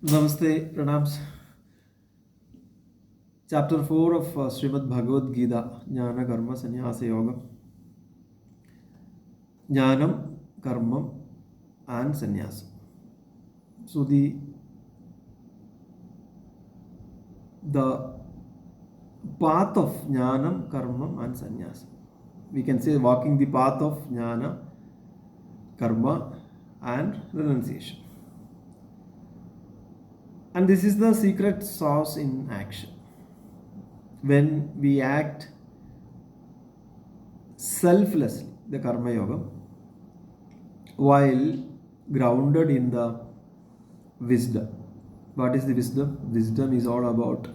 Namaste, Pranams. Chapter 4 of Srimad Bhagavad Gita, Jnana Karma Sanyasa Yoga. Jnanam, Karma, and Sanyasa. So the path of Jnanam, Karma, and Sanyasa. We can say walking the path of Jnana, Karma, and renunciation. And this is the secret sauce in action. When we act selflessly, the Karma Yoga, while grounded in the wisdom. What is the wisdom? Wisdom is all about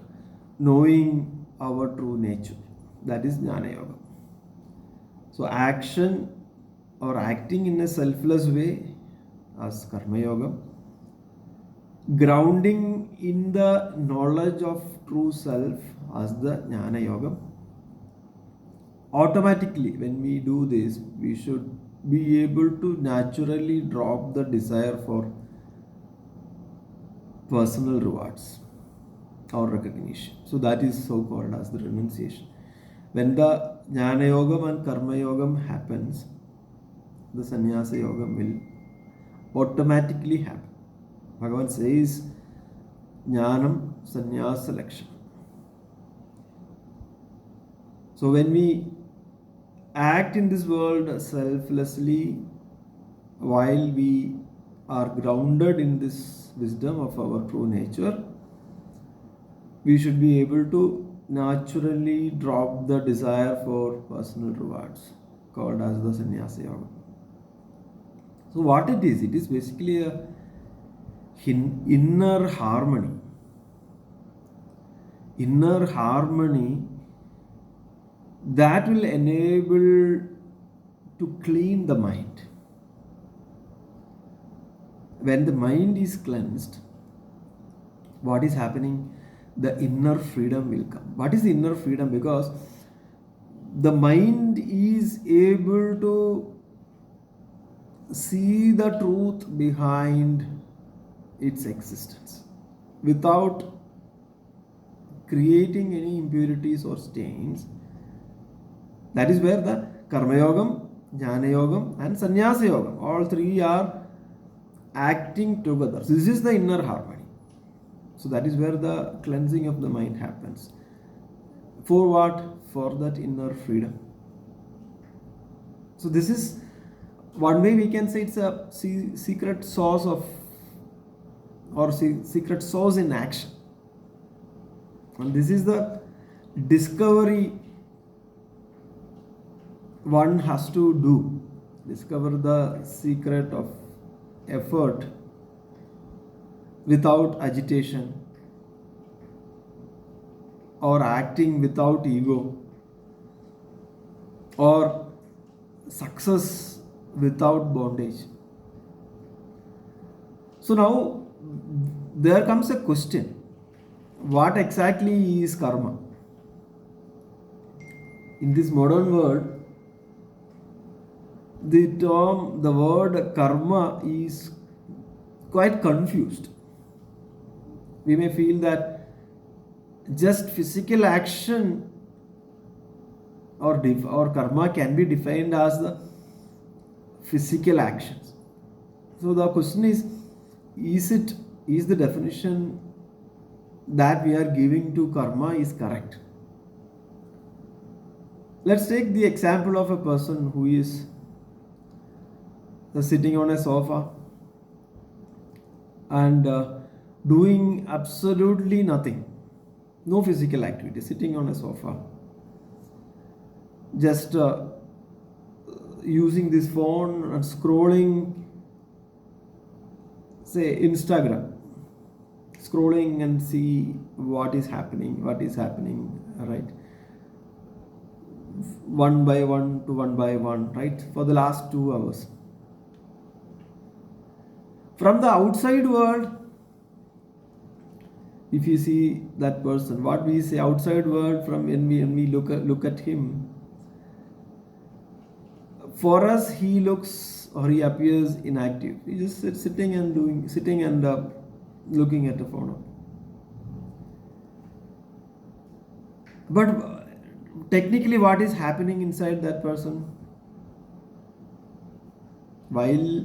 knowing our true nature. That is Jnana Yoga. So action or acting in a selfless way as Karma Yoga, grounding in the knowledge of true self as the Jnana Yoga. Automatically, when we do this, we should be able to naturally drop the desire for personal rewards or recognition. So that is so called as the renunciation. When the Jnana Yogam and Karma Yogam happens, the Sanyasa Yogam will automatically happen. Bhagavan says, Jnanam Sanyasa Lakshana. So when we act in this world selflessly, while we are grounded in this wisdom of our true nature, we should be able to naturally drop the desire for personal rewards, called as the Sanyasa Yoga. So what it is basically a inner harmony. Inner harmony that will enable to clean the mind. When the mind is cleansed, what is happening? The inner freedom will come. What is the inner freedom? Because the mind is able to see the truth behind its existence without creating any impurities or stains. That is where the Karma Yogam, Jnana Yogam, and Sanyasa Yogam, all three are acting together. So this is the inner harmony. So that is where the cleansing of the mind happens. For what? For that inner freedom. So this is one way we can say it's a secret source of, or secret source in action. And this is the discovery one has to do. Discover the secret of effort without agitation, or acting without ego, or success without bondage. So now there comes a question: what exactly is karma? In this modern world, the word karma is quite confused. We may feel that just physical action or karma can be defined as the physical actions. So the question is the definition that we are giving to karma is correct? Let's take the example of a person who is sitting on a sofa and doing absolutely nothing, no physical activity, sitting on a sofa, just using this phone and scrolling, say Instagram, scrolling and see what is happening, right? One by one, right? For the last 2 hours. From the outside world, if you see that person, what we say outside world, from when we look at him, for us he looks or he appears inactive. He just sitting and looking at a phone. But technically, what is happening inside that person while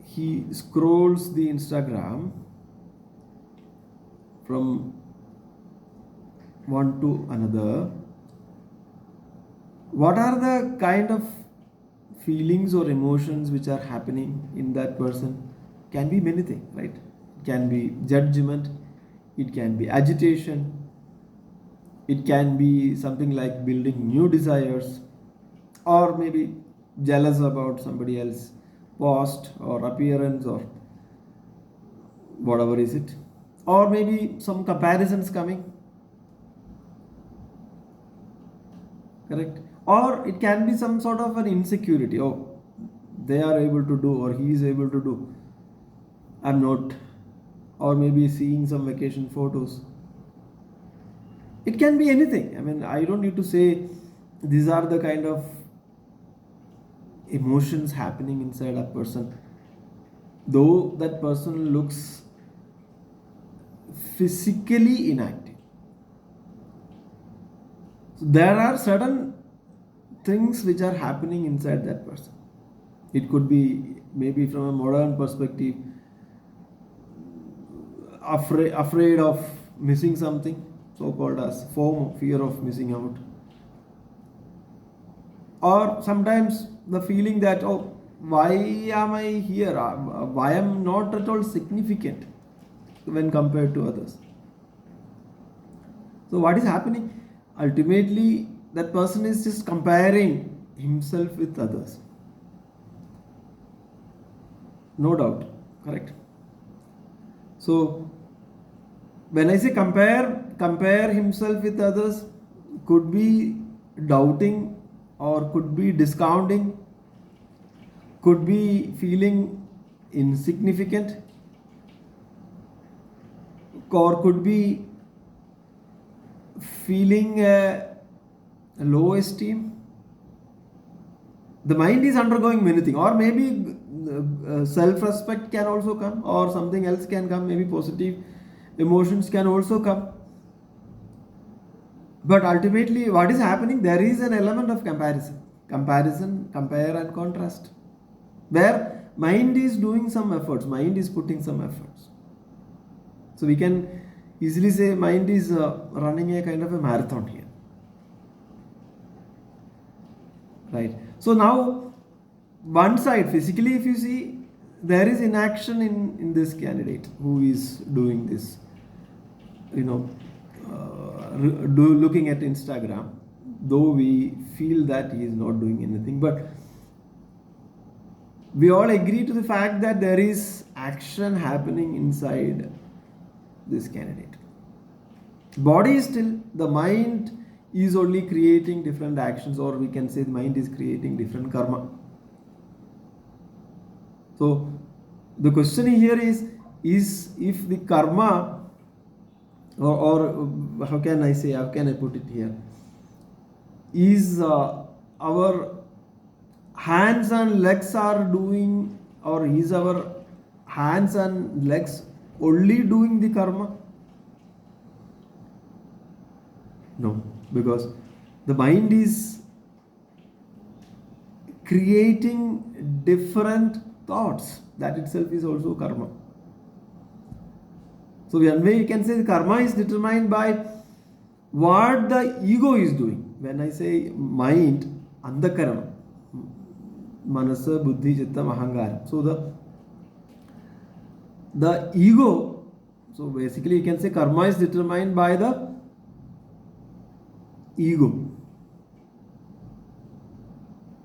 he scrolls the Instagram from one to another? What are the kind of feelings or emotions which are happening in that person? Can be many things, right? It can be judgment, it can be agitation, it can be something like building new desires, or maybe jealous about somebody else post or appearance or whatever is it, or maybe some comparisons coming, correct? Or it can be some sort of an insecurity. Oh, they are able to do, or he is able to do, I'm not. Or maybe seeing some vacation photos. It can be anything. I mean, I don't need to say these are the kind of emotions happening inside a person. Though that person looks physically inactive, so there are certain things which are happening inside that person. It could be maybe from a modern perspective, afraid of missing something, so called as FOMO, fear of missing out. Or sometimes the feeling that, oh, why am I here? Why am not at all significant when compared to others? So what is happening? Ultimately, that person is just comparing himself with others. No doubt, correct? So when I say compare himself with others, could be doubting, or could be discounting, could be feeling insignificant, or could be feeling low esteem. The mind is undergoing many things, or maybe self-respect can also come, or something else can come, maybe positive emotions can also come. But ultimately, what is happening? There is an element of comparison, compare and contrast, where mind is doing some efforts, mind is putting some efforts. So we can easily say mind is running a kind of a marathon here, right? So now, one side, physically, if you see, there is inaction in this candidate who is doing this, looking at Instagram, though we feel that he is not doing anything, but we all agree to the fact that there is action happening inside this candidate. Body is still, the mind is only creating different actions, or we can say the mind is creating different karma. So the question here is if the karma, or how can I put it here, is our hands and legs are doing, or is our hands and legs only doing the karma? No, because the mind is creating different thoughts. That itself is also karma. So one way you can say the karma is determined by what the ego is doing. When I say mind, andhakaranam, manasa, buddhi, chittam, ahankara. So the ego, so basically you can say karma is determined by the ego.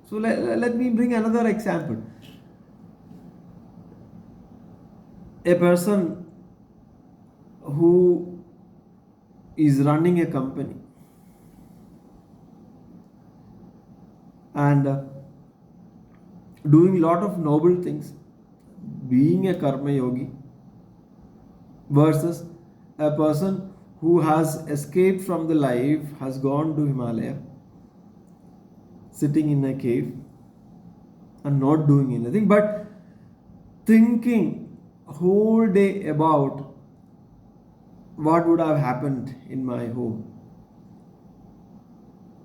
So let me bring another example. A person who is running a company and doing a lot of noble things, being a karma yogi, versus a person who has escaped from the life, has gone to Himalaya, sitting in a cave and not doing anything but thinking whole day about what would have happened in my home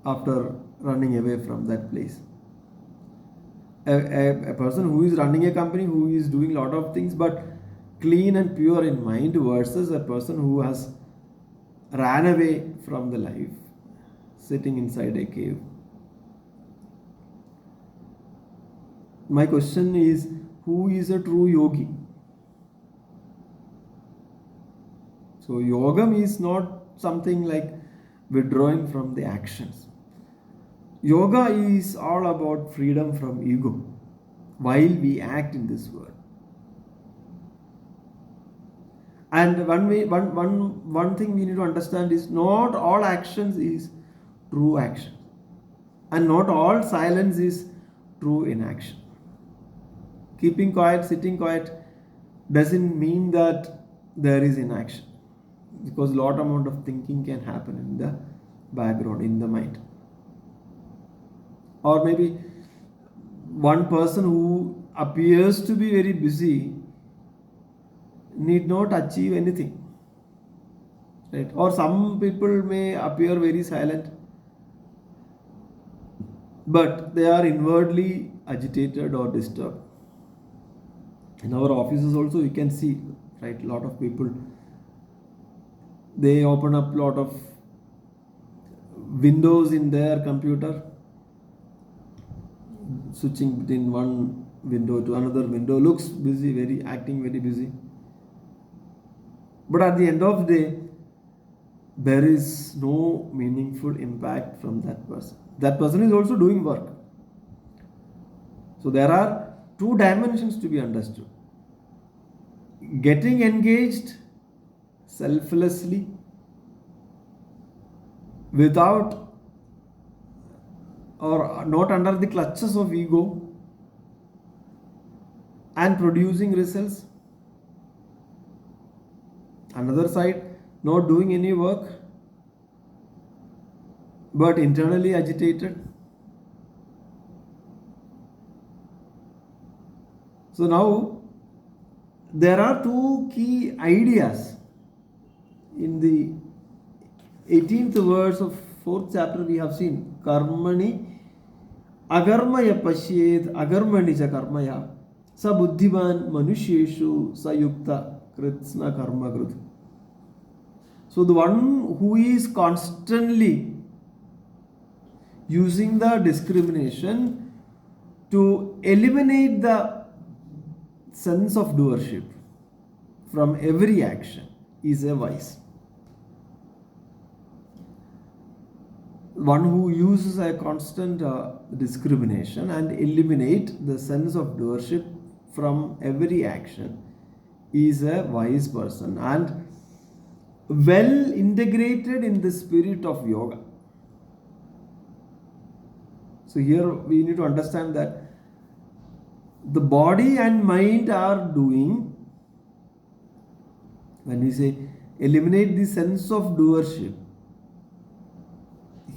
after running away from that place. A person who is running a company, who is doing a lot of things but clean and pure in mind, versus a person who has ran away from the life, sitting inside a cave. My question is, who is a true yogi? So yogam is not something like withdrawing from the actions. Yoga is all about freedom from ego while we act in this world. And one thing we need to understand is not all actions is true action, and not all silence is true inaction. Keeping quiet, sitting quiet doesn't mean that there is inaction, because lot amount of thinking can happen in the background, in the mind. Or maybe one person who appears to be very busy need not achieve anything, right? Or some people may appear very silent, but they are inwardly agitated or disturbed. In our offices also you can see, right, a lot of people, they open up a lot of windows in their computer, switching between one window to another window, looks busy, very acting very busy. But at the end of the day, there is no meaningful impact from that person. That person is also doing work. So there are two dimensions to be understood. Getting engaged selflessly without or not under the clutches of ego and producing results. Another side, not doing any work but internally agitated. So now there are two key ideas in the 18th verse of 4th chapter. We have seen karmani agarmaya pashyed agarmani cha karmaya sa buddhiman manusheshu sayukta kritsna karma krut. So the one who is constantly using the discrimination to eliminate the sense of doership from every action is a wise. One who uses a constant discrimination and eliminate the sense of doership from every action is a wise person and well integrated in the spirit of yoga. So here we need to understand that the body and mind are doing, when we say eliminate the sense of doership,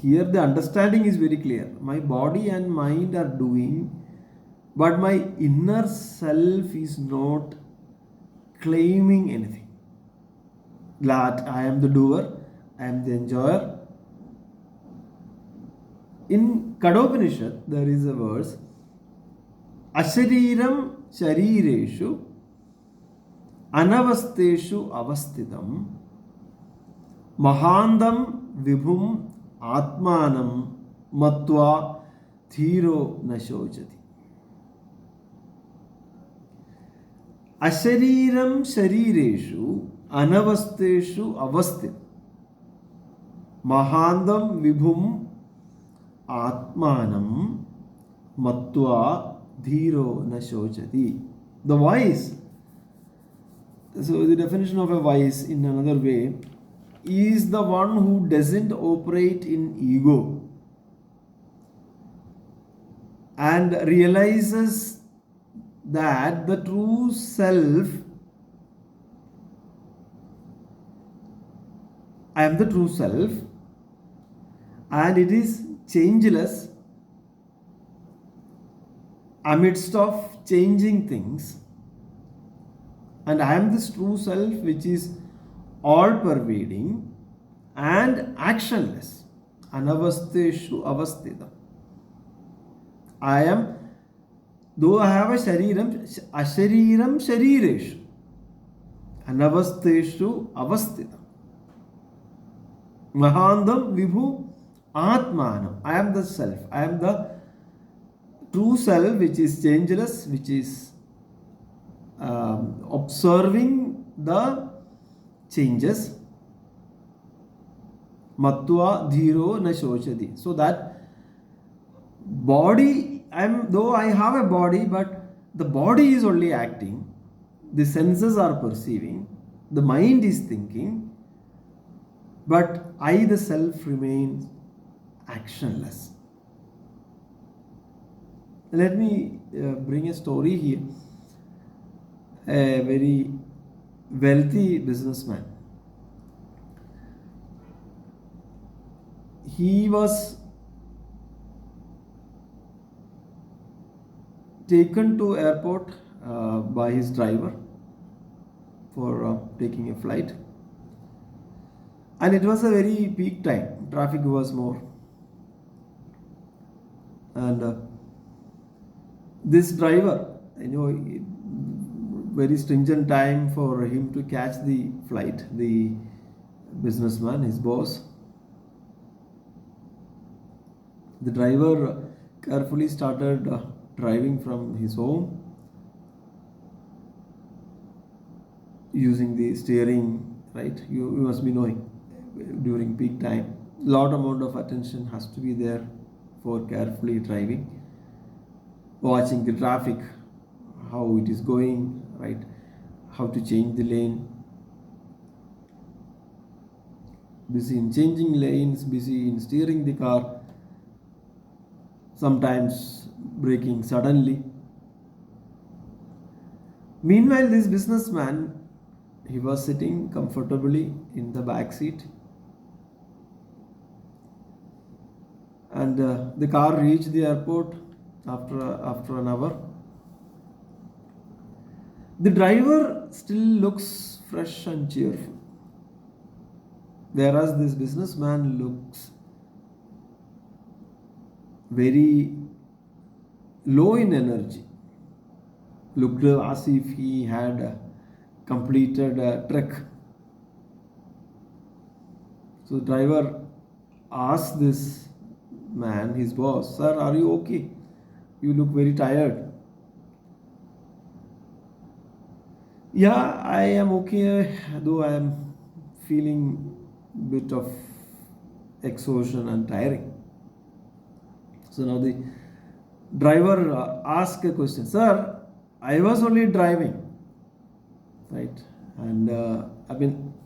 here the understanding is very clear. My body and mind are doing, but my inner self is not claiming anything. That I am the doer, I am the enjoyer. In Kadopanishad, there is a verse, Ashariram Sharireshu Anavasteshu Avasthitam Mahandam Vibhum Atmanam Matva Thiro Nashochati. Ashariram Sharireshu Anavasteshu Avasthit Mahandam Vibhum Atmanam Matva Dhiro Nashochati. The wise. So the definition of a wise in another way is the one who doesn't operate in ego and realizes that the true self, I am the true self, and it is changeless amidst of changing things, And I am this true self which is all pervading and actionless. Anavasteshu avasthitam. I am, though I have a shariram, ashariram sharireshu. Anavasteshu avasthitam. Mahandam vibhu atmanam. I am the self. I am the true self which is changeless, which is observing the changes. Matva dhiro na shochadi. So that body, though I have a body, but the body is only acting. The senses are perceiving. The mind is thinking. But I, the self, remains actionless. Let me bring a story here. A very wealthy businessman. He was taken to airport by his driver for taking a flight. And it was a very peak time. Traffic was more. And this driver, very stringent time for him to catch the flight. The businessman, his boss, the driver carefully started driving from his home, using the steering, right? You must be knowing, during peak time, lot amount of attention has to be there for carefully driving, watching the traffic, how it is going, right? How to change the lane. Busy in changing lanes, busy in steering the car, sometimes braking suddenly. Meanwhile, this businessman, he was sitting comfortably in the back seat. And the car reached the airport after an hour. The driver still looks fresh and cheerful, whereas this businessman looks very low in energy, looked as if he had completed a trek. So the driver asked this man, his boss, "Sir, are you okay? You look very tired." "Yeah, I am okay, though I am feeling bit of exhaustion and tiring." So now the driver asked a question, "Sir, I was only driving, right? And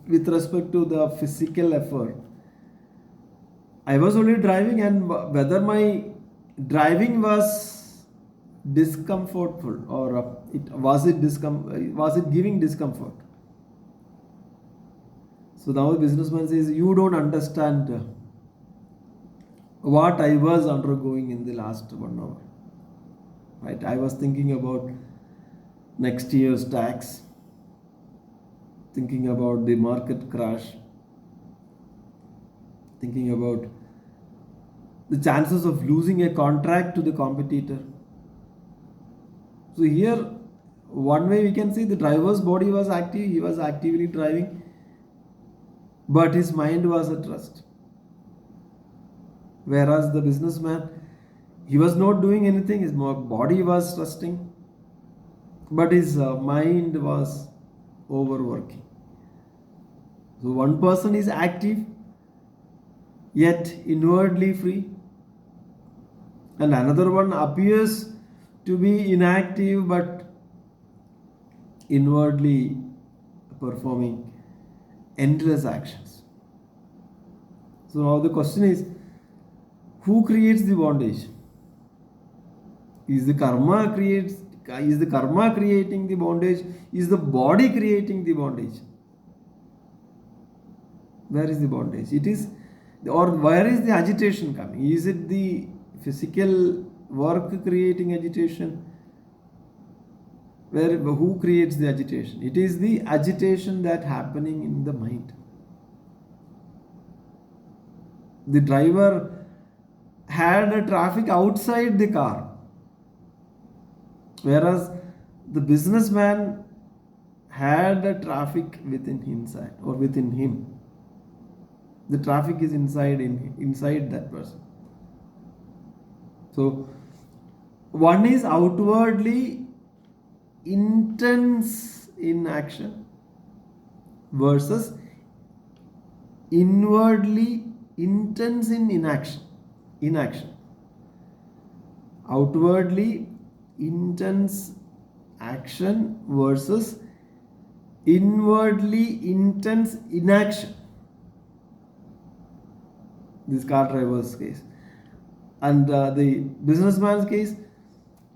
with respect to the physical effort, I was only driving, and whether my driving was discomfortful or was it giving discomfort?" So now the businessman says, "You don't understand what I was undergoing in the last 1 hour. Right? I was thinking about next year's tax, thinking about the market crash, thinking about the chances of losing a contract to the competitor." So here, one way we can say the driver's body was active, he was actively driving, but his mind was at rest. Whereas the businessman, he was not doing anything, his body was resting, but his mind was overworking. So one person is active, yet inwardly free, and another one appears to be inactive but inwardly performing endless actions. So now the question is, who creates the bondage? Is the karma creating the bondage? Is the body creating the bondage? Where is the bondage? Or where is the agitation coming? Is it the physical work creating agitation? Who creates the agitation? It is the agitation that happening in the mind. The driver had a traffic outside the car, whereas the businessman had a traffic within inside or within him. The traffic is inside that person. So one is outwardly intense in action versus inwardly intense in inaction. Outwardly intense action versus inwardly intense inaction. This car driver's case. And the businessman's case,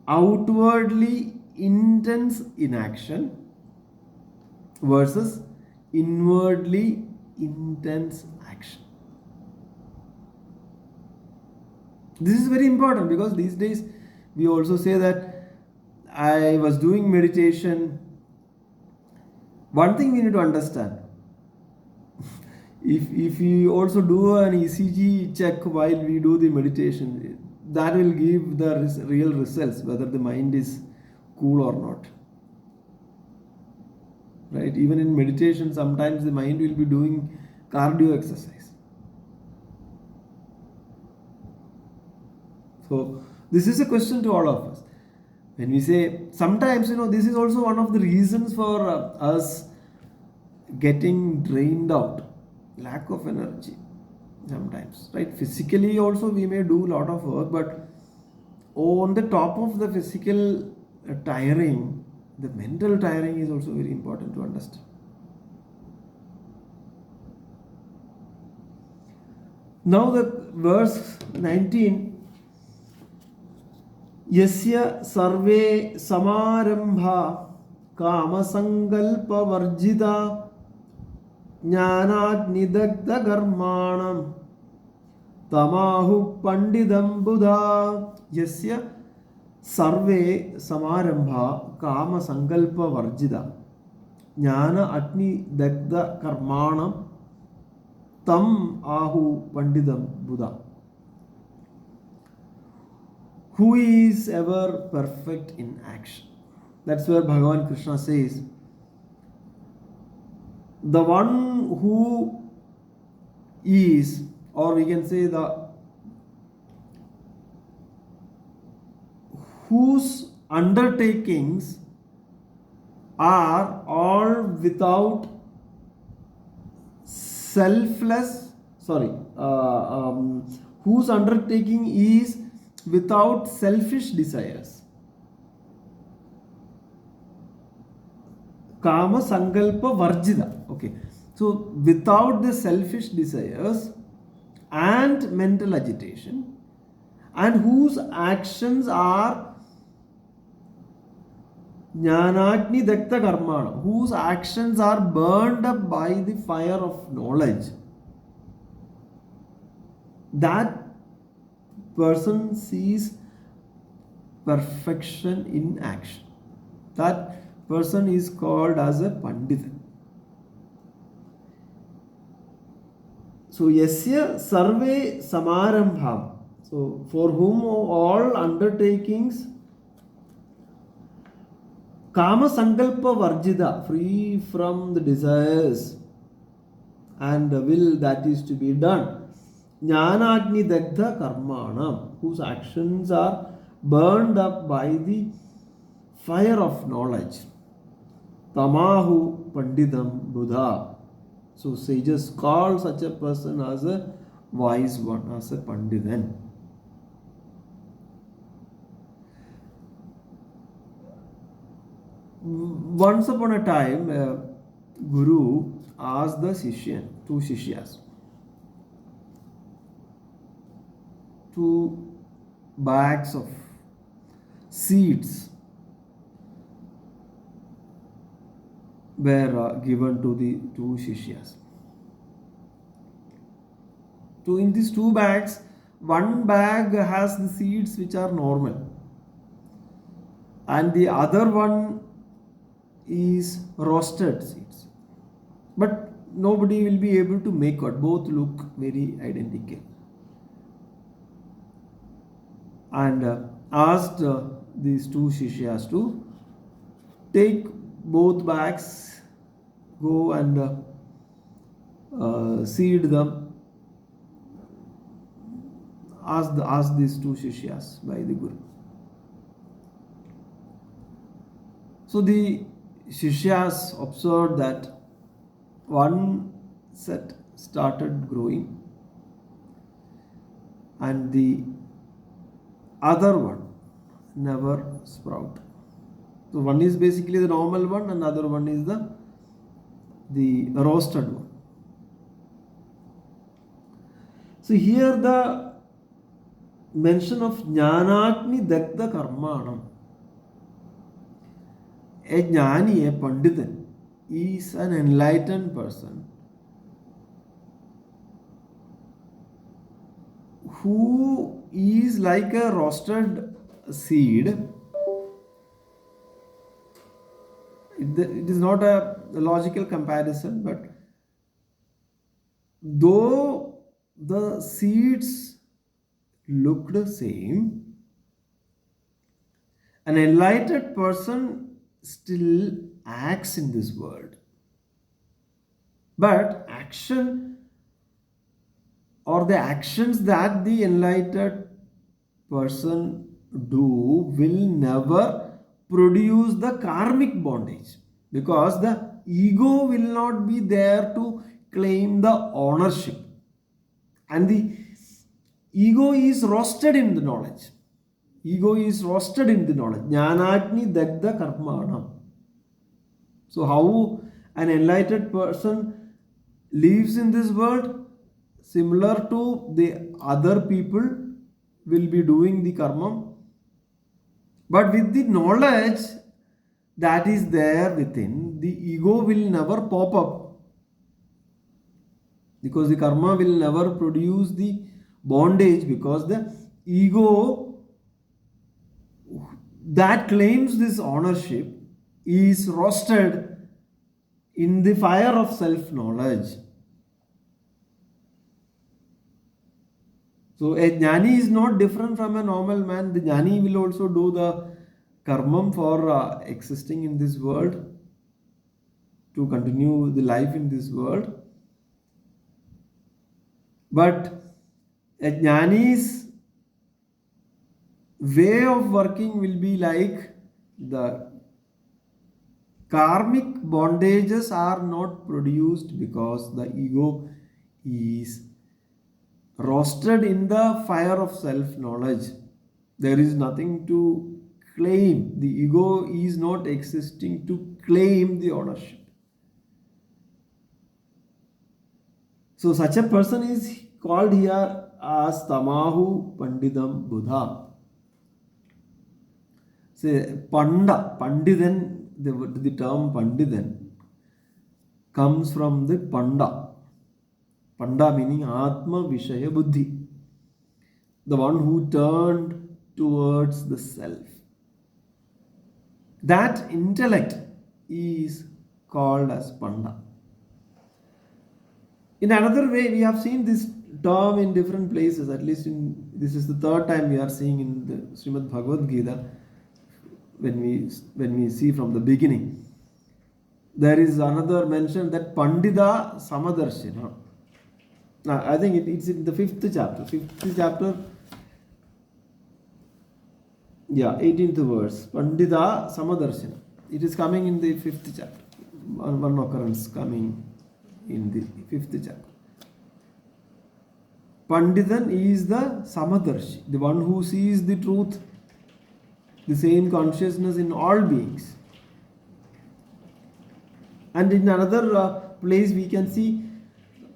outwardly intense inaction versus inwardly intense action. This is very important because these days we also say that I was doing meditation. One thing we need to understand, if we also do an ECG check while we do the meditation, that will give the real results whether the mind is cool or not. Right? Even in meditation, sometimes the mind will be doing cardio exercise. So this is a question to all of us. When we say, sometimes, this is also one of the reasons for us getting drained out. Lack of energy sometimes, right? Physically also we may do a lot of work, but on the top of the physical tiring, the mental tiring is also very important to understand. Now the verse 19, Yasya sarve samarambha kama sankalpa varjita Jnana nidagda karmanam tamahu pandidam buddha yasya sarve samarambha kama sankalpa varjita Jnana atni dagda karmanam tam ahu pandidam buddha. Who is ever perfect in action? That's where Bhagavan Krishna says, the one who is, or we can say whose undertakings are all without whose undertaking is without selfish desires. Kama sankalpa varjita. Okay. So without the selfish desires and mental agitation, and whose actions are jnanagni dakta karmana, whose actions are burned up by the fire of knowledge, that person sees perfection in action. That person is called as a pandita. So yasya sarve samarambham. So for whom all undertakings kama sankalpa varjita, free from the desires and the will that is to be done. Jnanagni dagdha karmanam, whose actions are burned up by the fire of knowledge. Tamahu pandidam buddha. So sages call such a person as a wise one, as a panditan. Once upon a time, a guru asked the Shishyan, two Shishyas, 2 bags of seeds were given to the 2 Shishyas. So in these 2 bags, one bag has the seeds which are normal, and the other one is roasted seeds. But nobody will be able to make out. Both look very identical. And asked these two Shishyas to take both bags, go and seed them. Ask these two Shishyas by the Guru. So the Shishyas observed that one set started growing and the other one never sprout. So one is basically the normal one and other one is the roasted one. So here the mention of Jnanatmi Dakta Karmanam. A Jnani, a Panditan, is an enlightened person who is like a roasted seed. It is not a logical comparison, but though the seeds look the same, an enlightened person still acts in this world. But action or the actions that the enlightened person do will never produce the karmic bondage, because the ego will not be there to claim the ownership, and the ego is roasted in the knowledge. Ego is roasted in the knowledge. Jnanatni dagda karmanam. So how an enlightened person lives in this world, similar to the other people will be doing the karma, but with the knowledge that is there within, the ego will never pop up, because the karma will never produce the bondage, because the ego that claims this ownership is roasted in the fire of self-knowledge. So a jnani is not different from a normal man. The jnani will also do the karma for existing in this world, to continue the life in this world. But a jnani's way of working will be like the karmic bondages are not produced because the ego is roasted in the fire of self-knowledge. There is nothing to claim. The ego is not existing to claim the ownership. So such a person is called here as Tamahu Pandidam Buddha. Say Panda, Pandidan, the term Pandidan comes from the Panda. Panda meaning Atma Vishaya Buddhi, the one who turned towards the self. That intellect is called as Panda. In another way, we have seen this term in different places. At least this is the third time we are seeing in the Srimad Bhagavad Gita. When we see from the beginning, there is another mention that Pandita Samadarshina. I think it's in the 5th chapter. 5th chapter, 18th verse. Pandita Samadarshina. It is coming in the 5th chapter. One occurrence coming in the 5th chapter. Panditan is the Samadarshi, the one who sees the truth, the same consciousness in all beings. And in another place we can see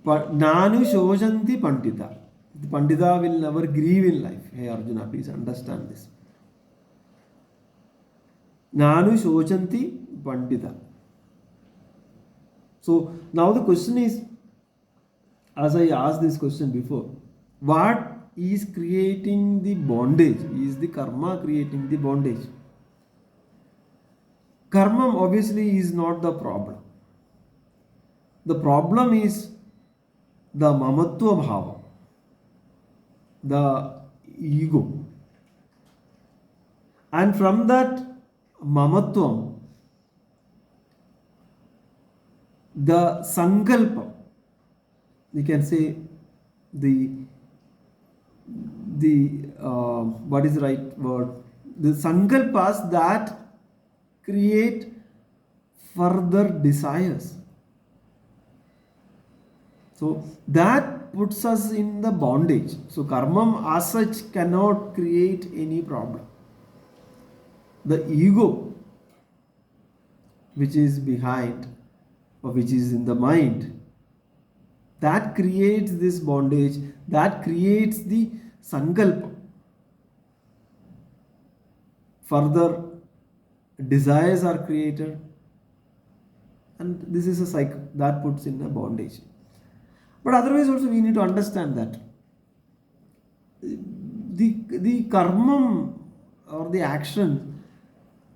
Nanu Shoshanti Pandita. The Pandita will never grieve in life. Hey Arjuna, please understand this. Nanu Shoshanti Pandita. So now the question is, as I asked this question before, what is creating the bondage? Is the karma creating the bondage? karma obviously is not the problem. The problem is the mamatva bhava, the ego. And from that mamatvam, the sankalpa, we can say the what is the right word? The sankalpas that create further desires. So that puts us in the bondage. So karma as such cannot create any problem. The ego which is behind or which is in the mind, that creates this bondage, that creates the sankalpa. Further desires are created, and this is a cycle that puts in a bondage. But otherwise also we need to understand that the karma or the action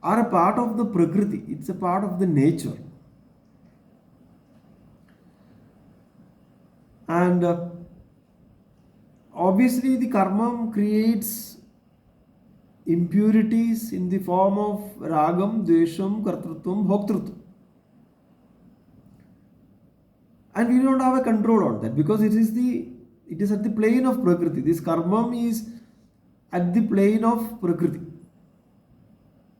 are a part of the prakriti, it's a part of the nature. And obviously the karma creates impurities in the form of ragam, dvesham, kartrutvam, bhoktrutvam. And we don't have a control on that because it is at the plane of prakriti. This karma is at the plane of prakriti.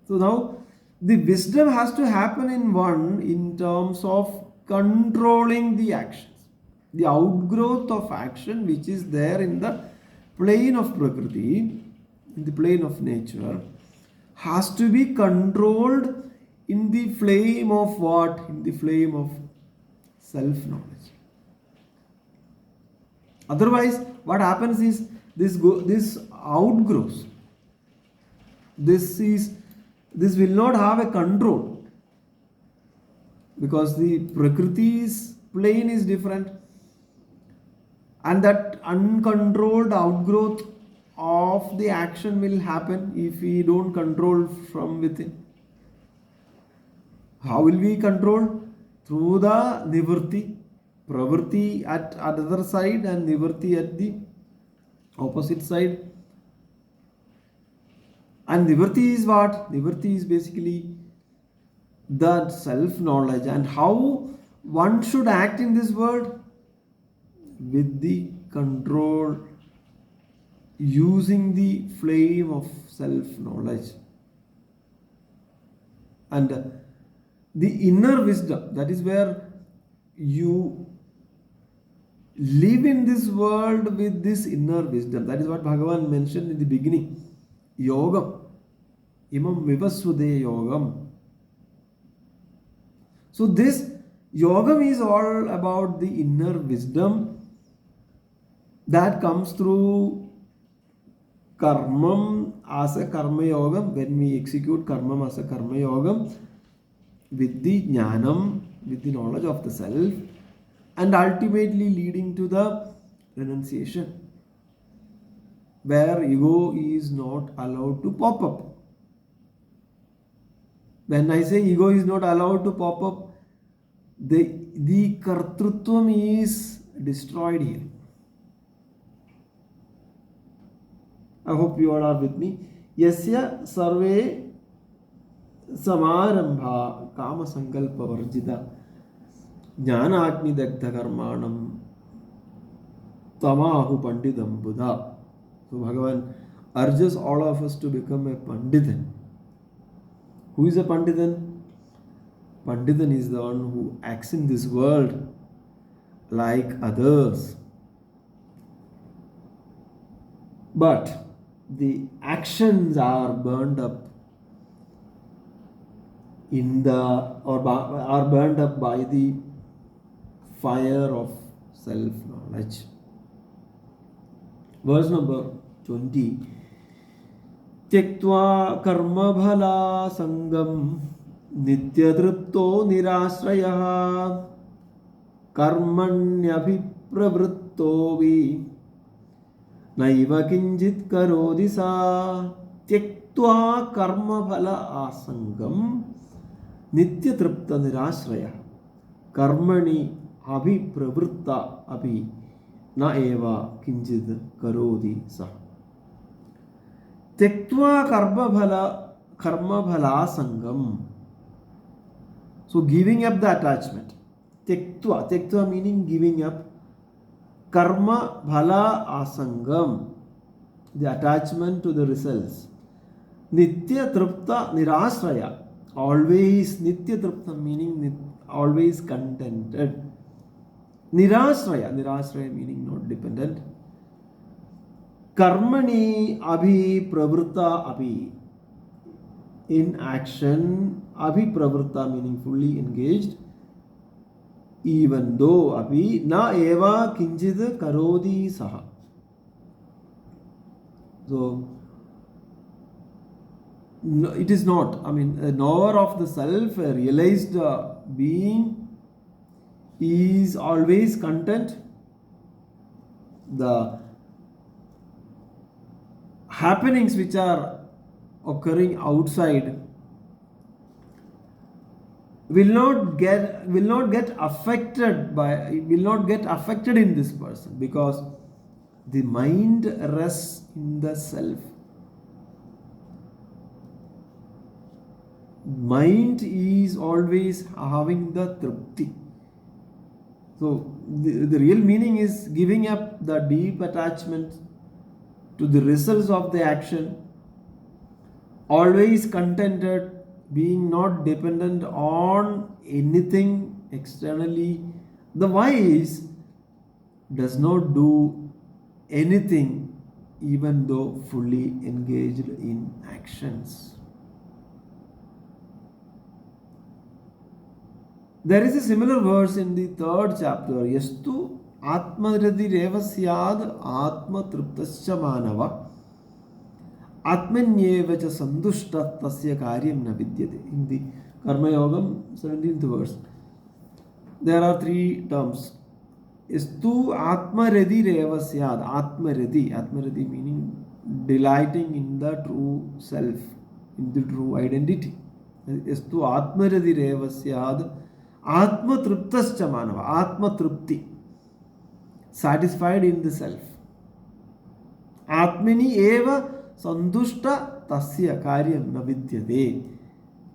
So now the wisdom has to happen in terms of controlling the actions. The outgrowth of action which is there in the plane of prakriti, in the plane of nature, has to be controlled in the flame of what? In the flame of self-knowledge. Otherwise, what happens is this outgrows. This will not have a control because the Prakriti's plane is different, and that uncontrolled outgrowth of the action will happen if we don't control from within. How will we control? Through the nivritti, pravritti at other side and nivritti at the opposite side. And nivritti is what? Nivritti is basically the self-knowledge and how one should act in this world with the control, using the flame of self-knowledge. And the inner wisdom, that is where you live in this world with this inner wisdom. That is what Bhagavan mentioned in the beginning. Yogam. Imam vivasvade yogam. So this yogam is all about the inner wisdom that comes through karmam as a karma yogam, when we execute karmam as a karma yogam with the jnanam, with the knowledge of the self, and ultimately leading to the renunciation, where ego is not allowed to pop up. When I say ego is not allowed to pop up, the kartrutvam is destroyed here. I hope you all are with me. Yasya sarve samarambha kama sankalpa varjita jnana agni dagdha karmanam tamahu pandidam buddha. So Bhagavan urges all of us to become a panditan. Who is a panditan? Panditan is the one who acts in this world like others, but the actions are burned up are burned up by the fire of self-knowledge. Verse number 20. Tyaktva karma bhala sangam nityadripto nirashrayah karmanyabhipravritto vi naiva kinjit karodi sa. Tyaktva karma bhala asangam Nityatripta nirashraya karmani abhipravritta abhi na eva kinchid karodi sa. Tektva karma bhala sangam. So giving up the attachment. Tektva meaning giving up. Karma bhala asangam, the attachment to the results. Nitya tripta nirashraya, always nitya tripta meaning always contented. Nirashraya meaning not dependent. Karmani abhi pravritta abhi, in action. Abhi pravritta meaning fully engaged. Even though abhi na eva kinchid karodi saha. So no, it is not. I mean, a knower of the self, a realized being, is always content. The happenings which are occurring outside will not get affected in this person, because the mind rests in the self. Mind is always having the tripti. So the real meaning is giving up the deep attachment to the results of the action, always contented, being not dependent on anything externally. The wise does not do anything even though fully engaged in actions. There is a similar verse in the 3rd chapter. Yastu atmaradi revasyad atma triptascha manava atmanyevacha sandushta tasya karyam na vidyate. In the Karma Yogam 17th verse, there are 3 terms. Yastu atmaradi revasyad. Atmaradi meaning delighting in the true self, in the true identity. Yastu atmaradi revasyad atma triptascha manava. Atma tripti, satisfied in the self. Atmani eva santushta tasya karyam na vidyate.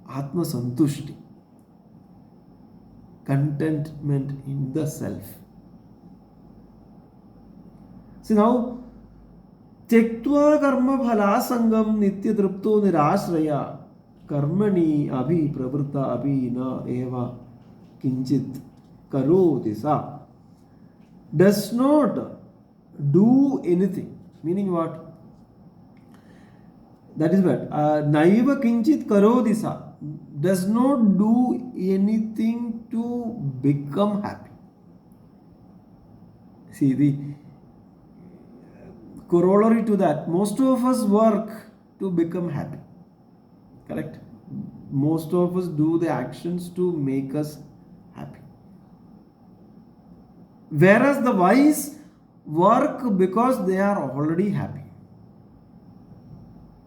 Atma santushti, contentment in the self. See now, tektva karma bhala sangam nitya tripto nirashraya karmani abhi pravritta abhi na eva kinchit karoti sa, does not do anything. Meaning what? That is what? Naiva kinchit karoti sa, does not do anything to become happy. See, the corollary to that, most of us work to become happy. Correct? Most of us do the actions to make us happy. Whereas the wise work because they are already happy.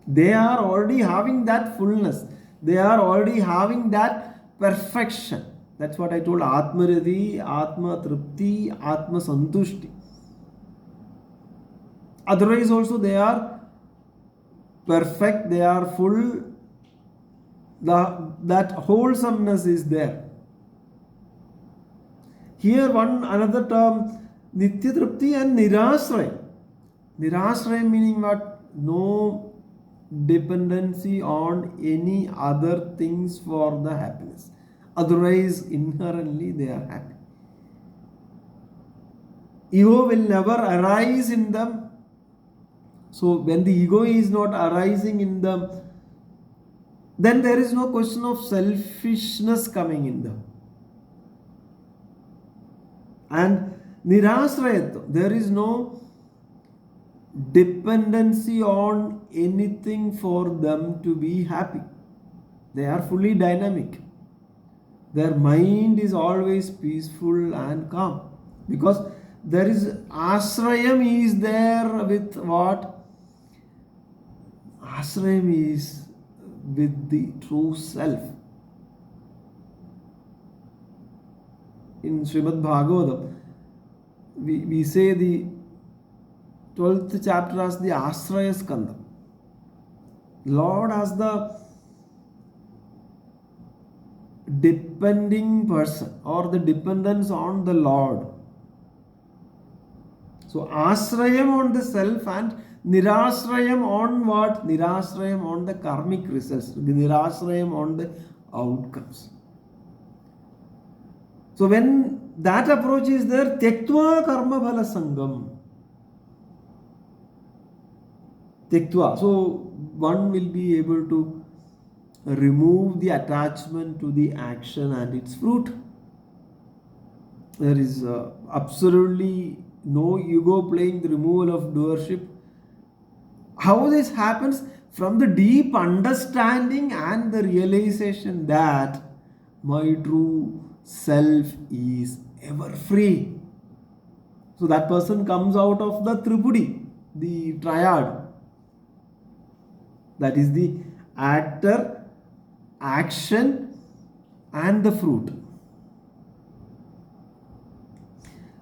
They are already having that fullness. They are already having that perfection. That's what I told. Atmaradi, Atma Tripti, Atma Santushti. Otherwise also they are perfect, they are full. That wholesomeness is there. Here another term, Nitya Tripti and Nirashraya. Nirashraya meaning what? No dependency on any other things for the happiness. Otherwise, inherently they are happy. Ego will never arise in them. So when the ego is not arising in them, then there is no question of selfishness coming in them. And nirashrayatva, there is no dependency on anything for them to be happy. They are fully dynamic. Their mind is always peaceful and calm, because there is ashrayam is there with what? Ashrayam is with the true self. in Srimad Bhagavatam, we say the 12th chapter as the Ashraya Skanda. Lord as the depending person or the dependence on the Lord. So Ashrayam on the self and Nirashrayam on what? Nirashrayam on the karmic results. Nirashrayam on the outcomes. So when that approach is there, Tyaktva karma phala sangam. Tyaktva. So one will be able to remove the attachment to the action and its fruit. There is absolutely no ego playing the removal of doership. How this happens? From the deep understanding and the realization that my true self is ever free. So that person comes out of the tripudi, the triad. That is the actor, action and the fruit.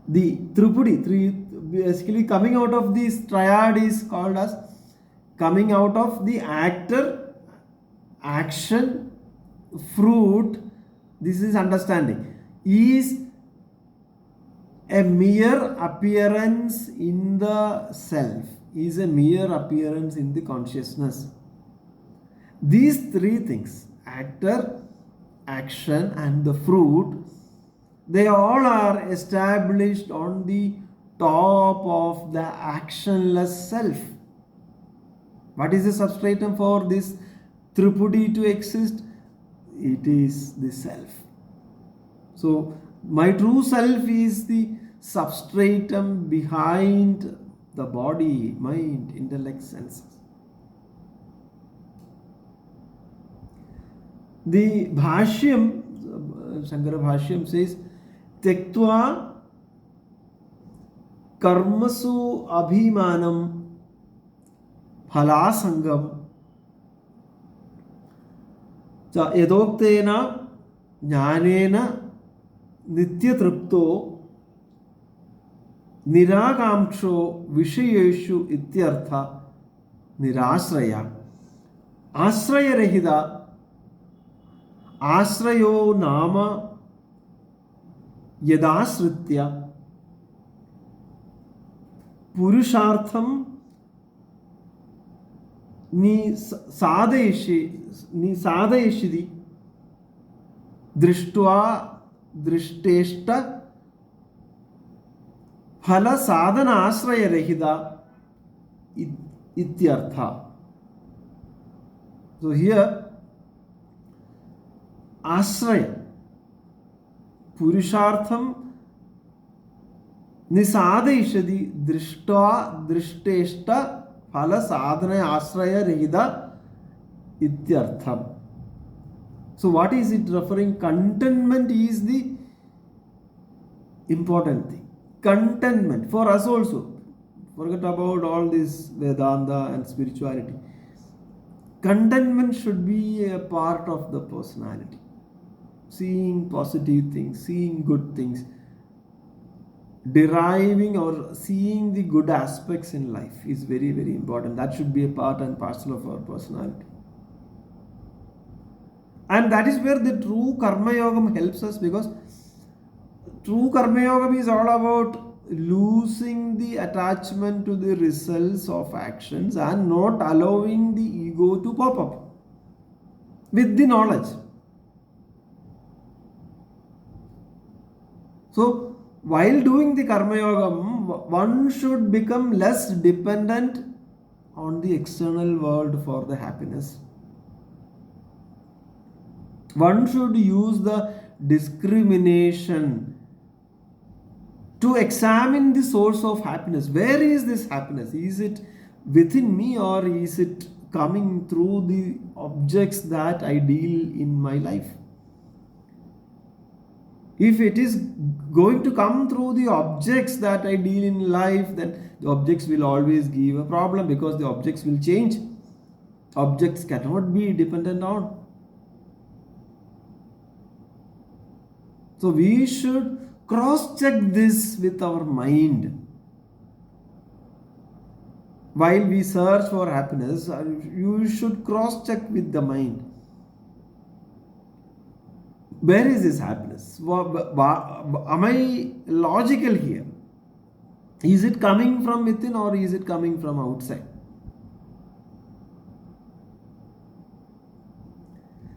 The tripudi, basically coming out of this triad is called as coming out of the actor, action, fruit. This is understanding. Is a mere appearance in the self, is a mere appearance in the consciousness. These three things, actor, action and the fruit, they all are established on the top of the actionless self. What is the substratum for this tripudi to exist? It is the self. So my true self is the substratum behind the body, mind, intellect, senses. The Bhashyam, Shankara Bhashyam says, Tyaktva karmasu abhimanam phalasangam yadoktena jnanena nityatripto nirakamksho vishayeshu ityartha nirashraya ashraya rahida आश्रयो नाम यदाश्रित्य पुरुषार्थम साधयिषि दृष्ट्वा दृष्टेष्ट फल साधन आश्रय रहिता इत्यर्थ. So here Ashraya, Purushartham Nisadeshadi Drishtva Drishteshta Phala Sadhana Ashraya Rehida Ityartham. So what is it referring? Contentment is the important thing. Contentment for us also. Forget about all this Vedanta and spirituality. Contentment should be a part of the personality. Seeing positive things, seeing good things, deriving or seeing the good aspects in life is very, very important. That should be a part and parcel of our personality. And that is where the true Karma Yogam helps us, because true Karma Yogam is all about losing the attachment to the results of actions and not allowing the ego to pop up with the knowledge. So while doing the Karma Yogam, one should become less dependent on the external world for the happiness. One should use the discrimination to examine the source of happiness. Where is this happiness? Is it within me or is it coming through the objects that I deal in my life? If it is going to come through the objects that I deal in life, then the objects will always give a problem, because the objects will change. Objects cannot be dependent on. So we should cross check this with our mind. While we search for happiness, you should cross check with the mind. Where is this happiness? Am I logical here? Is it coming from within or is it coming from outside?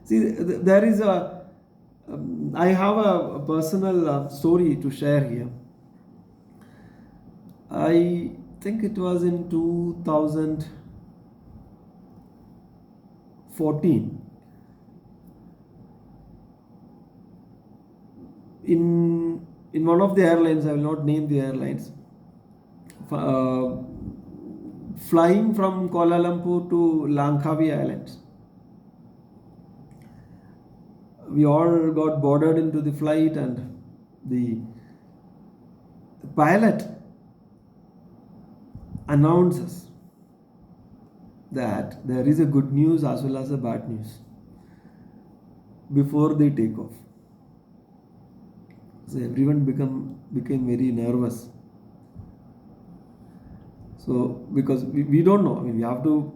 See, there is I have a personal story to share here. I think it was in 2014. In one of the airlines, I will not name the airlines, flying from Kuala Lumpur to Langkawi Islands. We all got boarded into the flight, and the pilot announces that there is a good news as well as a bad news before they take off. So everyone became very nervous. So because we don't know, I mean, we have to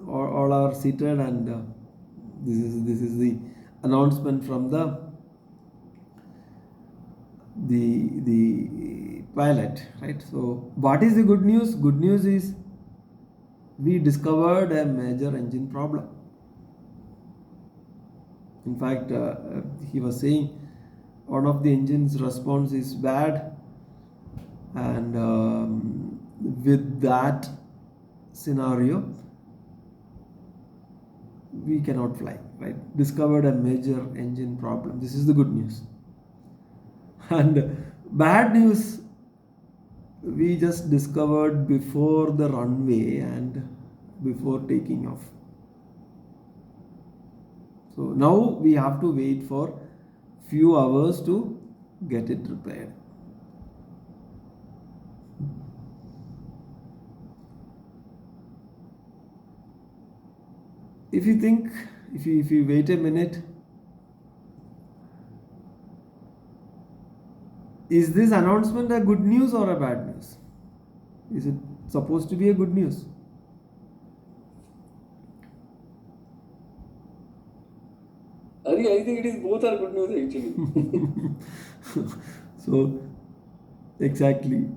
all are seated, and this is the announcement from the pilot, right? So what is the good news? Good news is we discovered a major engine problem. In fact, he was saying one of the engine's response is bad, and with that scenario we cannot fly, right? Discovered a major engine problem. This is the good news. And bad news, we just discovered before the runway and before taking off. So now we have to wait for few hours to get it repaired. If you think, if you wait a minute, is this announcement a good news or a bad news? Is it supposed to be a good news? I think it is both are good news actually. So, exactly.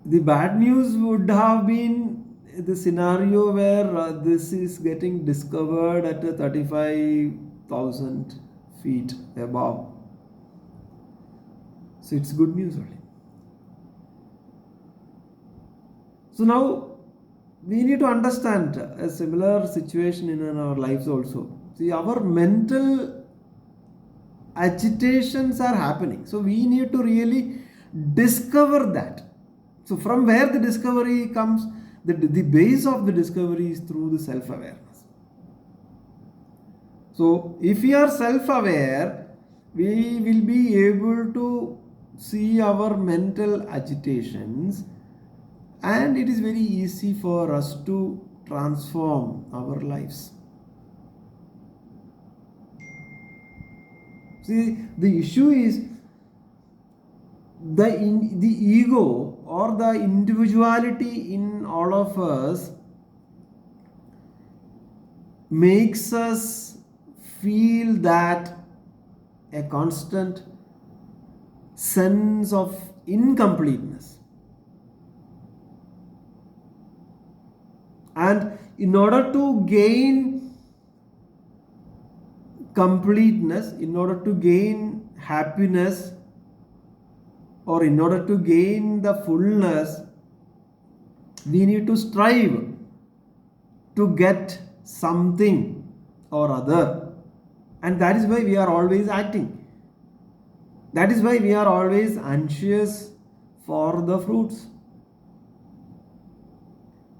The bad news would have been the scenario where this is getting discovered at 35,000 feet above. So it's good news only. So now we need to understand a similar situation in our lives also. See, our mental agitations are happening. So we need to really discover that. So from where the discovery comes, the base of the discovery is through the self-awareness. So if we are self-aware, we will be able to see our mental agitations, and it is very easy for us to transform our lives. See, the issue is the ego or the individuality in all of us makes us feel that a constant sense of incompleteness. And in order to gain completeness, in order to gain happiness, or in order to gain the fullness, we need to strive to get something or other. And that is why we are always acting. That is why we are always anxious for the fruits.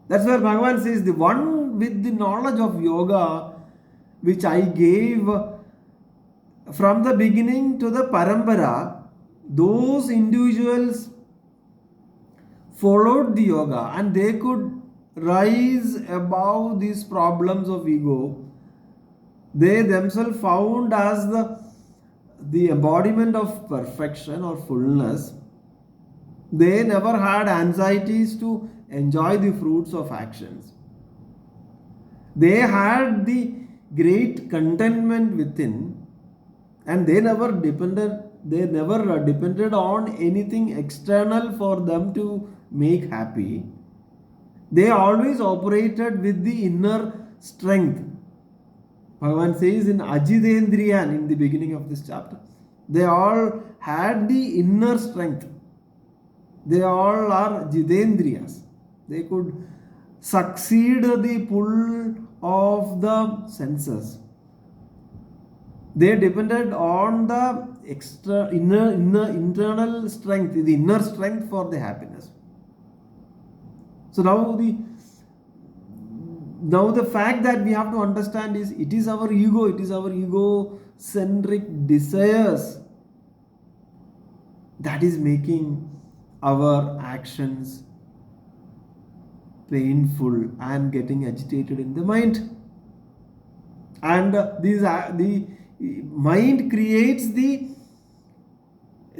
That's where Bhagavan says, the one with the knowledge of yoga, which I gave from the beginning to the parampara, those individuals followed the yoga and they could rise above these problems of ego. They themselves found as the the embodiment of perfection or fullness, they never had anxieties to enjoy the fruits of actions. They had the great contentment within, and they never depended on anything external for them to make happy. They always operated with the inner strength. Bhagavan says in Ajidendriyan in the beginning of this chapter, they all had the inner strength. They all are Jidendriyas. They could succeed the pull of the senses. They depended on the internal strength, the inner strength for the happiness. So now the fact that we have to understand is it is our ego-centric desires that is making our actions painful and getting agitated in the mind. And the mind creates the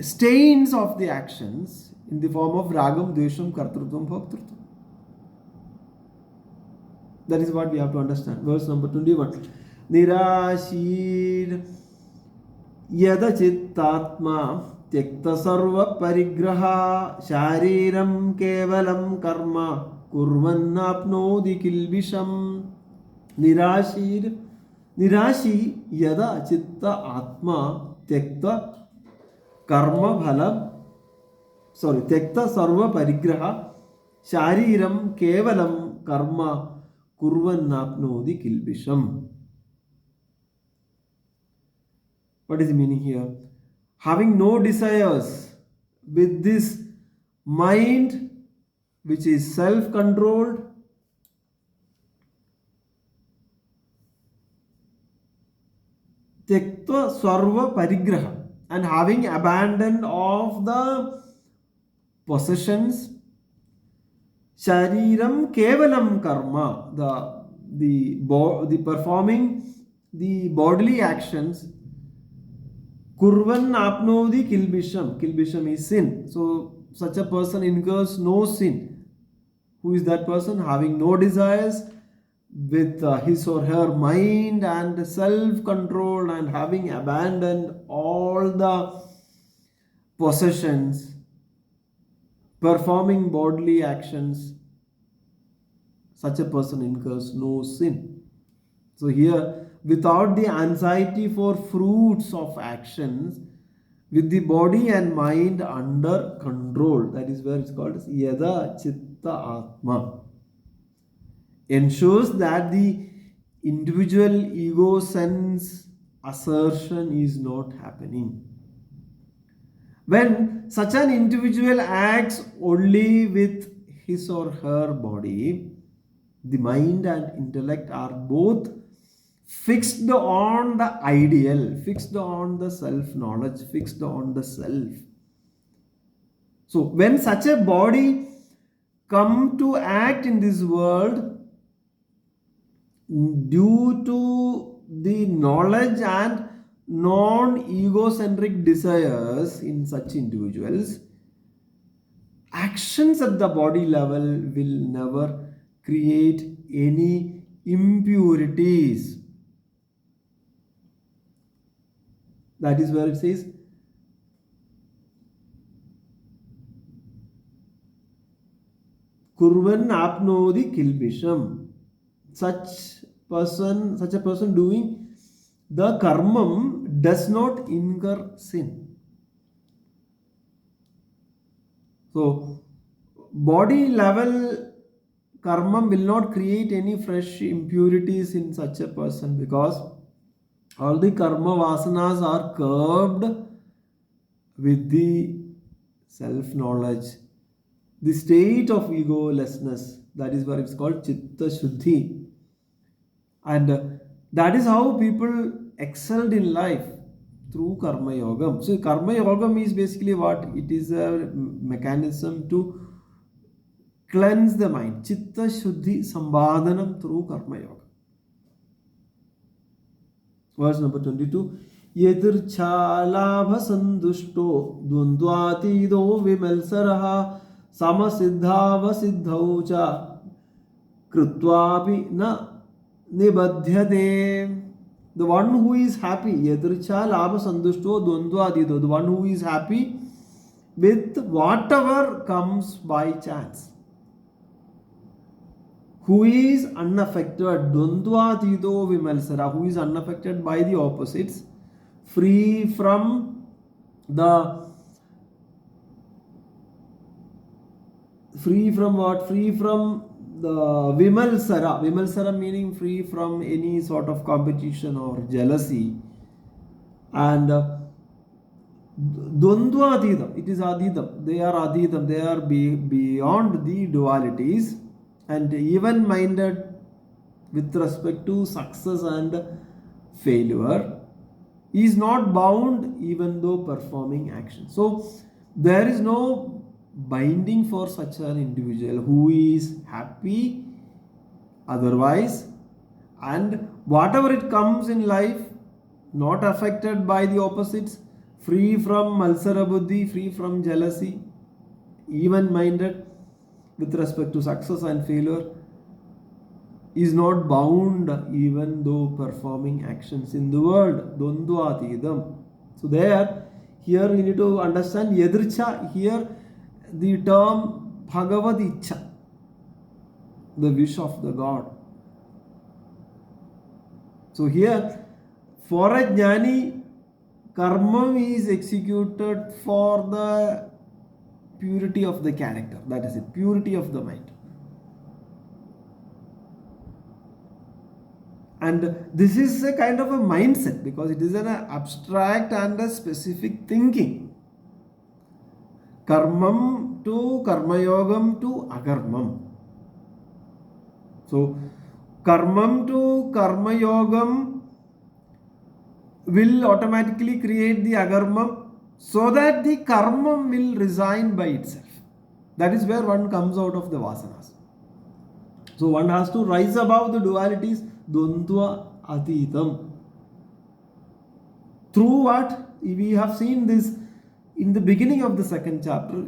stains of the actions in the form of ragam, dvesham, kartrutvam, bhoktrutvam. That is what we have to understand. Verse number 21. Nirashir yada chittatma tyakta sarva parigraha shariram kevalam karma kurvannapnodi kilbisham. Nirashi yada chitta atma tyakta tyakta sarva parigraha shariram kevalam karma kurvannapnodi kilbisham. What is the meaning here? Having no desires with this mind which is self-controlled, Tektva Sarva Parigraha, and having abandoned of the possessions, Shariram Kevalam Karma, the performing the bodily actions, Kurvan Apnodi Kilbisham. Kilbisham is sin. So such a person incurs no sin. Who is that person? Having no desires with his or her mind and self-control, and having abandoned all the possessions, performing bodily actions, such a person incurs no sin. So here, without the anxiety for fruits of actions, with the body and mind under control, that is where it's called as Yada Chitta Atma, ensures that the individual ego sense assertion is not happening. When such an individual acts only with his or her body, the mind and intellect are both fixed on the ideal, fixed on the self-knowledge, fixed on the self. So when such a body come to act in this world, due to the knowledge and non-egocentric desires in such individuals, actions at the body level will never create any impurities. That is where it says, Kurvan apnodi kilbisham. Such a person doing the karmam does not incur sin. So, body level karmam will not create any fresh impurities in such a person, because all the karma vasanas are curbed with the self-knowledge, the state of egolessness. That is why it's called Chitta Shuddhi. And that is how people excelled in life, through Karma Yogam. So Karma Yogam is basically what? It is a mechanism to cleanse the mind. Chitta Shuddhi Sambhadanam through Karma Yoga. Verse number 22. यदृच्छालाभसन्तुष्टो द्वन्द्वातीतो विमत्सरः समसिद्धावसिद्धौ च कृत्वापि न निबध्यते. The one who is happy, yadricha labha santushto dvandvatito, the one who is happy with whatever comes by chance, who is unaffected, dvandvatito vimalsara, who is unaffected by the opposites, free from what? Free from the vimalsara. Vimalsara meaning free from any sort of competition or jealousy. And dvandva adhitam, it is adhitam, they are adhitam, they are beyond the dualities and even minded with respect to success and failure, is not bound even though performing action. So there is no binding for such an individual who is happy otherwise, and whatever it comes in life, not affected by the opposites, free from malsara buddhi, free from jealousy, even minded with respect to success and failure, is not bound even though performing actions in the world. Dvandvatidam. So there, here we need to understand yadricha, here the term Bhagavad Icha, the wish of the God. So here, for a jnani, karma is executed for the purity of the character, that is it, purity of the mind. And this is a kind of a mindset, because it is an abstract and a specific thinking. Karmam to karmayogam to agarmam. So karmam to karmayogam will automatically create the agarmam, so that the karmam will resign by itself. That is where one comes out of the vasanas. So one has to rise above the dualities, dvandva atitam. Through what? We have seen this in the beginning of the second chapter.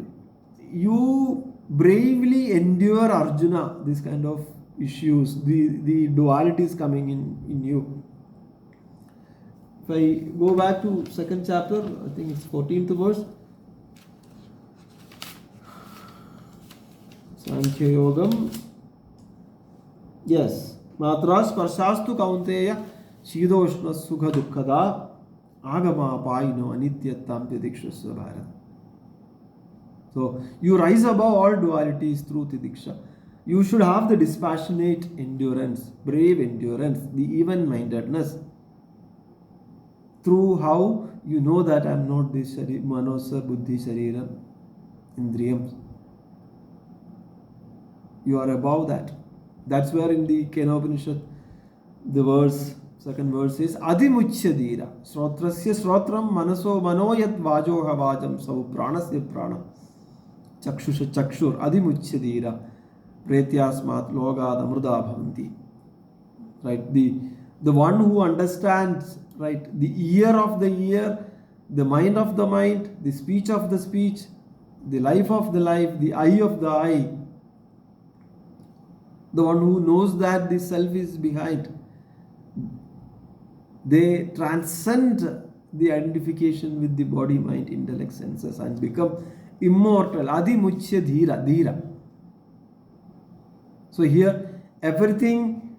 You bravely endure, Arjuna, this kind of issues, the dualities coming in you. If I go back to second chapter, I think it's 14th verse. Sankhya Yogam. Yes. Matra sparshastu kaunteya shidoshna sukha dukkada agama paino anityattam tidikshasya bharat. So you rise above all dualities through tidiksha. You should have the dispassionate endurance, brave endurance, the even-mindedness. Through how you know that I am not this manosa, buddhi, sharira, indriyam. You are above that. That's where in the Kenopanishad, the verse, second verse is Adimuchyadira. Srotrasya srotram manaso manoyat vajoha vajam sau pranasya pranam chakshusha chakshur adimuchyadira pretyasmat logad amruda bhavanti. Right? The one who understands, right, the ear of the ear, the mind of the mind, the speech of the speech, the life of the life, the eye of the eye, the one who knows that the self is behind, they transcend the identification with the body, mind, intellect, senses and become immortal. Adimuchya dhira, dhira. So here everything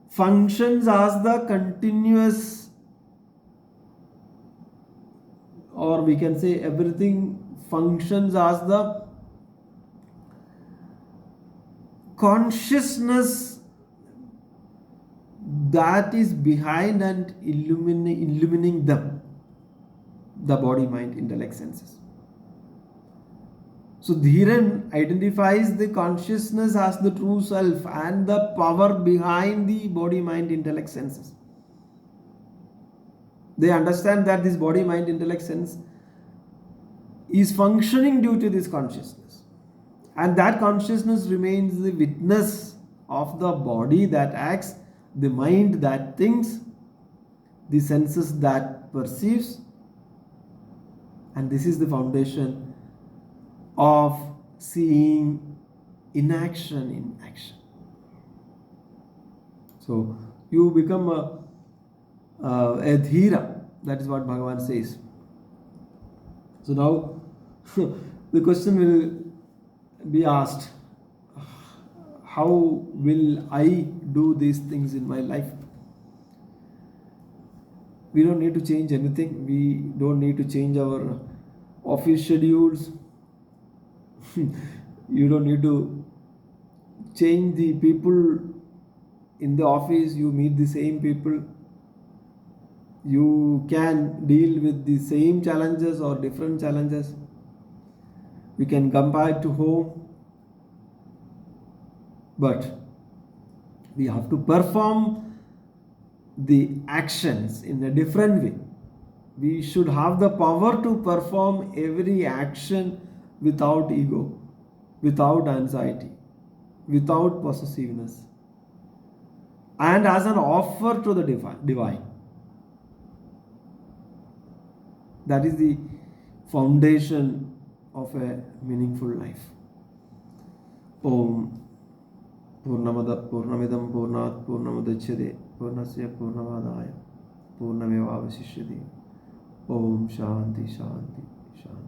functions as the continuous, or we can say everything functions as the consciousness that is behind and illuminating them, the body, mind, intellect, senses. So Dhiran identifies the consciousness as the true self and the power behind the body, mind, intellect, senses. They understand that this body, mind, intellect, sense is functioning due to this consciousness. And that consciousness remains the witness of the body that acts, the mind that thinks, the senses that perceives, and this is the foundation of seeing inaction in action. So you become a dhira. That is what Bhagavan says. So now the question will be asked, how will I do these things in my life? We don't need to change anything. We don't need to change our office schedules. You don't need to change the people in the office. You meet the same people. You can deal with the same challenges or different challenges. We can come back to home, but we have to perform the actions in a different way. We should have the power to perform every action without ego, without anxiety, without possessiveness, and as an offer to the divine. That is the foundation of a meaningful life. Om Purnamada Purnamidam Purnat Purnamadachyade Purnasya Purnavadaya Purnamevavasishyade. Om Shanti Shanti Shanti.